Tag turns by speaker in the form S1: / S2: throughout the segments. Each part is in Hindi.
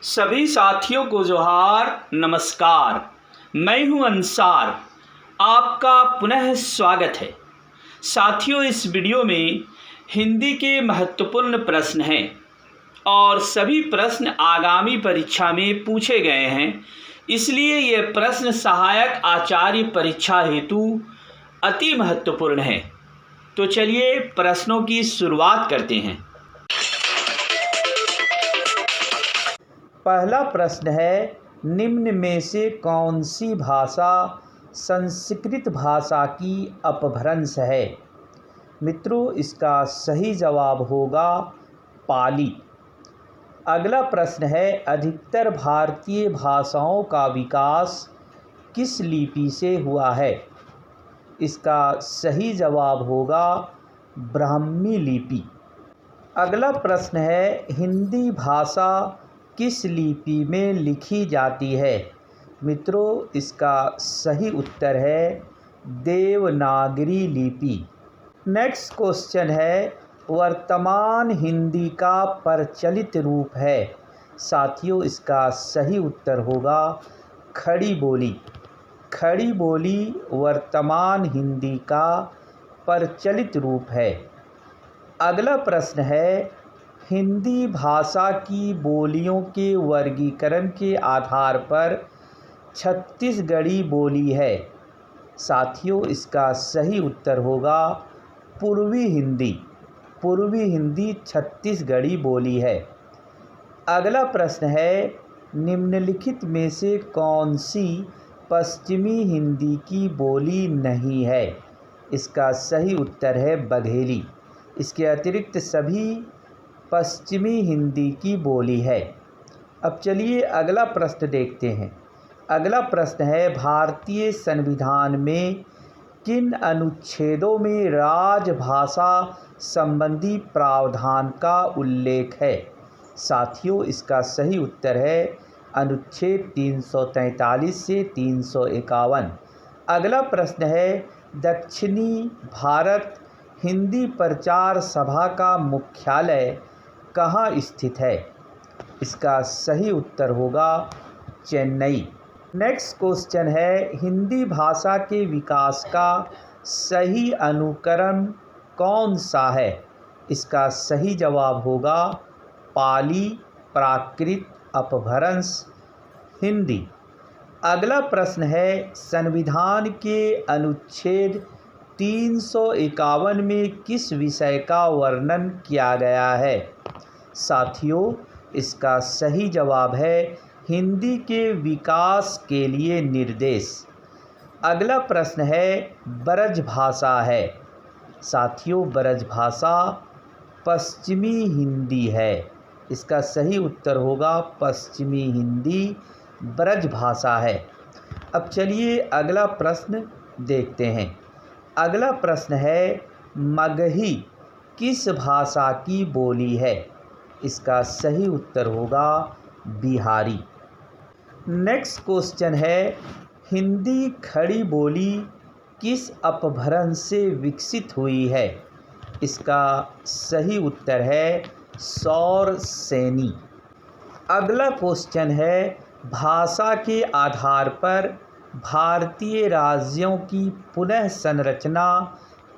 S1: सभी साथियों को जोहार नमस्कार। मैं हूं अंसार, आपका पुनः स्वागत है। साथियों, इस वीडियो में हिंदी के महत्वपूर्ण प्रश्न हैं और सभी प्रश्न आगामी परीक्षा में पूछे गए हैं, इसलिए ये प्रश्न सहायक आचार्य परीक्षा हेतु अति महत्वपूर्ण है। तो चलिए प्रश्नों की शुरुआत करते हैं। पहला प्रश्न है, निम्न में से कौन सी भाषा संस्कृत भाषा की अपभ्रंश है? मित्रों, इसका सही जवाब होगा पाली। अगला प्रश्न है, अधिकतर भारतीय भाषाओं का विकास किस लिपि से हुआ है? इसका सही जवाब होगा ब्राह्मी लिपि। अगला प्रश्न है, हिंदी भाषा किस लिपि में लिखी जाती है? मित्रों, इसका सही उत्तर है देवनागरी लिपि। नेक्स्ट क्वेश्चन है, वर्तमान हिंदी का प्रचलित रूप है? साथियों, इसका सही उत्तर होगा खड़ी बोली। खड़ी बोली वर्तमान हिंदी का प्रचलित रूप है। अगला प्रश्न है, हिंदी भाषा की बोलियों के वर्गीकरण के आधार पर छत्तीसगढ़ी बोली है। साथियों, इसका सही उत्तर होगा पूर्वी हिंदी। पूर्वी हिंदी छत्तीसगढ़ी बोली है। अगला प्रश्न है, निम्नलिखित में से कौन सी पश्चिमी हिंदी की बोली नहीं है? इसका सही उत्तर है बघेली। इसके अतिरिक्त सभी पश्चिमी हिंदी की बोली है। अब चलिए अगला प्रश्न देखते हैं। अगला प्रश्न है, भारतीय संविधान में किन अनुच्छेदों में राजभाषा संबंधी प्रावधान का उल्लेख है? साथियों, इसका सही उत्तर है अनुच्छेद 343 से 351। अगला प्रश्न है, दक्षिणी भारत हिंदी प्रचार सभा का मुख्यालय कहाँ स्थित है? इसका सही उत्तर होगा चेन्नई। नेक्स्ट क्वेश्चन है, हिंदी भाषा के विकास का सही अनुक्रम कौन सा है? इसका सही जवाब होगा पाली, प्राकृत, अपभ्रंश, हिंदी। अगला प्रश्न है, संविधान के अनुच्छेद 351 में किस विषय का वर्णन किया गया है? साथियों, इसका सही जवाब है हिंदी के विकास के लिए निर्देश। अगला प्रश्न है, ब्रज भाषा है? साथियों, ब्रज भाषा पश्चिमी हिंदी है। इसका सही उत्तर होगा पश्चिमी हिंदी ब्रज भाषा है। अब चलिए अगला प्रश्न देखते हैं। अगला प्रश्न है, मगही किस भाषा की बोली है? इसका सही उत्तर होगा बिहारी। नेक्स्ट क्वेश्चन है, हिंदी खड़ी बोली किस अपभ्रंश से विकसित हुई है? इसका सही उत्तर है सौर सेनी। अगला क्वेश्चन है, भाषा के आधार पर भारतीय राज्यों की पुनः संरचना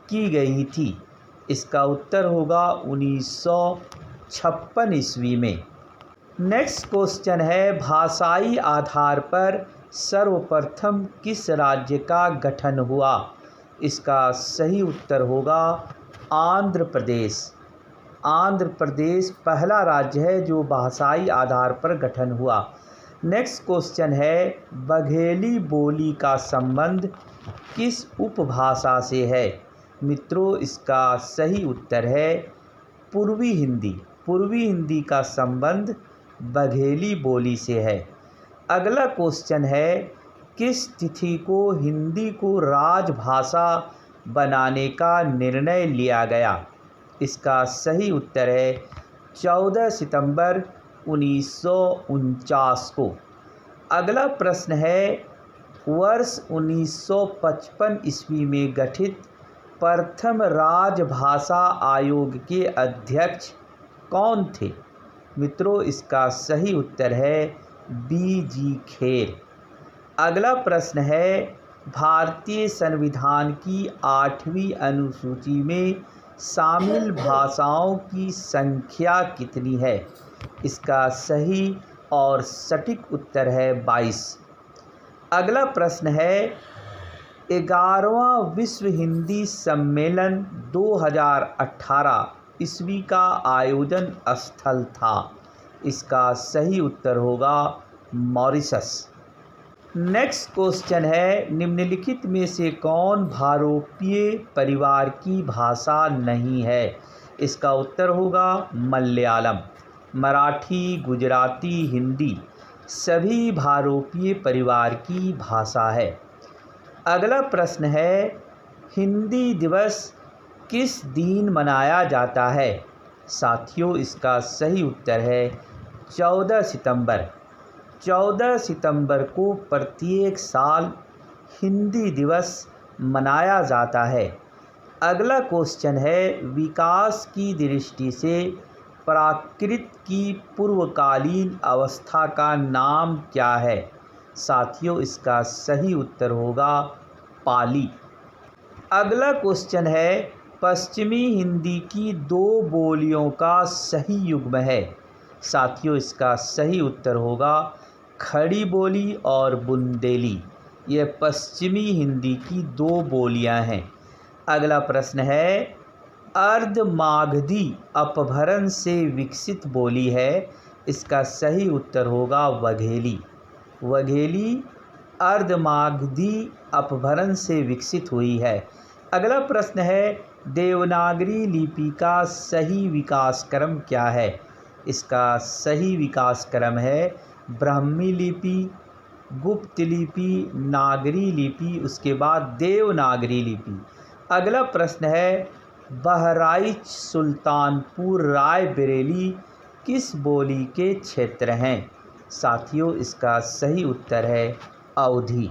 S1: की गई थी। इसका उत्तर होगा 1956 ईस्वी में। नेक्स्ट क्वेश्चन है, भाषाई आधार पर सर्वप्रथम किस राज्य का गठन हुआ? इसका सही उत्तर होगा आंध्र प्रदेश। आंध्र प्रदेश पहला राज्य है जो भाषाई आधार पर गठन हुआ। नेक्स्ट क्वेश्चन है, बघेली बोली का संबंध किस उपभाषा से है? मित्रों, इसका सही उत्तर है पूर्वी हिंदी। पूर्वी हिंदी का संबंध बघेली बोली से है। अगला क्वेश्चन है, किस तिथि को हिंदी को राजभाषा बनाने का निर्णय लिया गया? इसका सही उत्तर है 14 सितंबर 1949 को। अगला प्रश्न है, वर्ष 1955 ईस्वी में गठित प्रथम राजभाषा आयोग के अध्यक्ष कौन थे? मित्रों, इसका सही उत्तर है बी जी खेर। अगला प्रश्न है, भारतीय संविधान की 8वीं अनुसूची में शामिल भाषाओं की संख्या कितनी है? इसका सही और सटीक उत्तर है 22। अगला प्रश्न है, 11वां विश्व हिंदी सम्मेलन 2018 ईस्वी का आयोजन स्थल था। इसका सही उत्तर होगा मॉरिशस। नेक्स्ट क्वेश्चन है, निम्नलिखित में से कौन भारोपीय परिवार की भाषा नहीं है? इसका उत्तर होगा मलयालम। मराठी, गुजराती, हिंदी सभी भारोपीय परिवार की भाषा है। अगला प्रश्न है, हिंदी दिवस किस दिन मनाया जाता है? साथियों, इसका सही उत्तर है 14 सितंबर। 14 सितंबर को प्रत्येक साल हिंदी दिवस मनाया जाता है। अगला क्वेश्चन है, विकास की दृष्टि से प्राकृत की पूर्वकालीन अवस्था का नाम क्या है? साथियों, इसका सही उत्तर होगा पाली। अगला क्वेश्चन है, पश्चिमी हिंदी की 2 बोलियों का सही युग्म है? साथियों, इसका सही उत्तर होगा खड़ी बोली और बुंदेली। ये पश्चिमी हिंदी की 2 बोलियां हैं। अगला प्रश्न है, अर्धमागधी अपभ्रंश से विकसित बोली है? इसका सही उत्तर होगा वघेली। वघेली अर्धमागधी अपभ्रंश से विकसित हुई है। अगला प्रश्न है, देवनागरी लिपि का सही विकास क्रम क्या है? इसका सही विकास क्रम है ब्राह्मी लिपि, गुप्त लिपि, नागरी लिपि, उसके बाद देवनागरी लिपि। अगला प्रश्न है, बहराइच, सुल्तानपुर, रायबरेली किस बोली के क्षेत्र हैं? साथियों, इसका सही उत्तर है अवधी।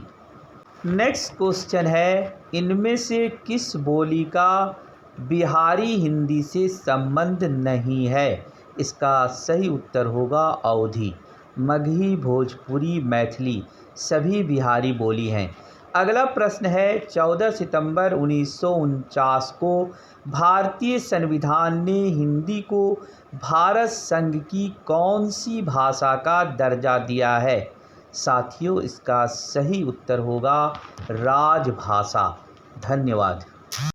S1: नेक्स्ट क्वेश्चन है, इनमें से किस बोली का बिहारी हिंदी से संबंध नहीं है? इसका सही उत्तर होगा अवधी। मगही, भोजपुरी, मैथिली सभी बिहारी बोली हैं। अगला प्रश्न है, 14 सितंबर 1949 को भारतीय संविधान ने हिंदी को भारत संघ की कौन सी भाषा का दर्जा दिया है? साथियों, इसका सही उत्तर होगा राजभाषा। धन्यवाद।